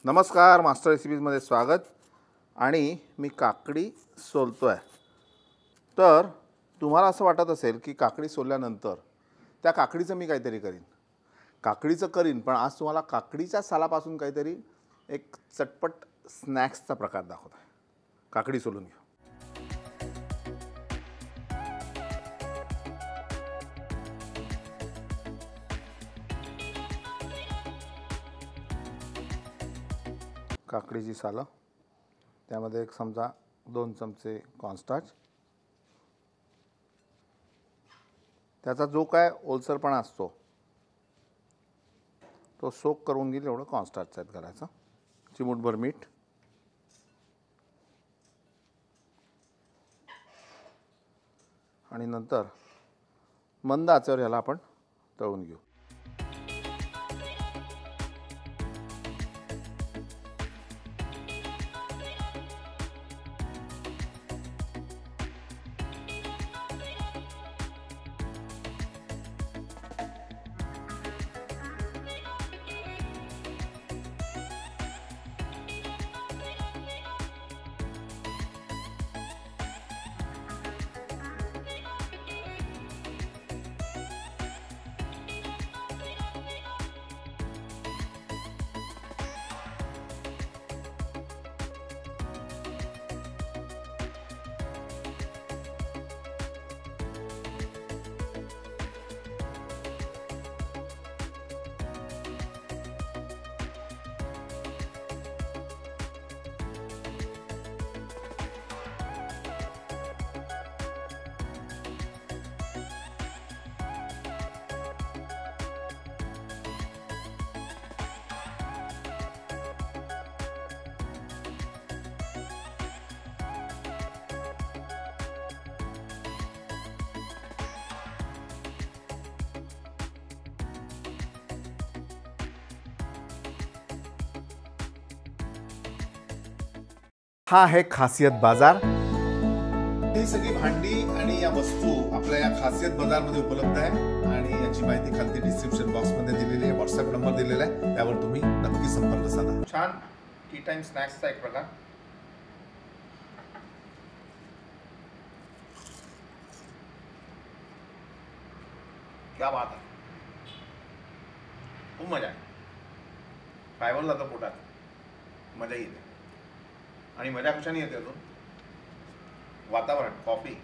नमस्कार, मास्टर रेसिपीजमध्ये स्वागत। आणि मी काकडी सोलतोय। तर तुम्हाला असं वाटत असेल की काकडी सोलल्यानंतर त्या काकडीचं मी काहीतरी करीन, काकडीचं करीन, पण आज तुम्हाला काकडीच्या सालापासून काहीतरी एक चटपट स्नॅक्सचा प्रकार दाखवतो आहे। काकडी सोलून घेऊ। काकडीची सालं, त्यामध्ये एक समजा 2 चमचे कॉर्नस्टार्च, त्याचा जो काय ओलसरपणा असतो तो सोक करून घेईल एवढं कॉर्नस्टार्च ॲड करायचं। चिमूटभर मीठ, आणि नंतर मंद आचेवर याला आपण तळून घेऊ। हा आहे खासियत बाजार। ही सगळी भांडी आणि या वस्तू आपल्या या खासियत बाजारमध्ये उपलब्ध आहे आणि याची माहिती खाली डिस्क्रिप्शन बॉक्समध्ये दिलेली आहे, व्हॉट्सअप नंबर दिलेला आहे, त्यावर तुम्ही नक्की संपर्क साधा। छान टी टाइम स्नॅक्सचा एक प्रकार। क्या बात आहे, खूप मजा आहे। फायबर जातं पोटात, मजा येते। आणि मजा कशाने येते अजून? वातावरण, कॉफी,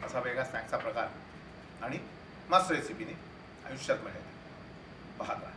असा वेगळा स्नॅक्सचा प्रकार आणि मस्त रेसिपीने आयुष्यात मजा येते। पाहत राहा।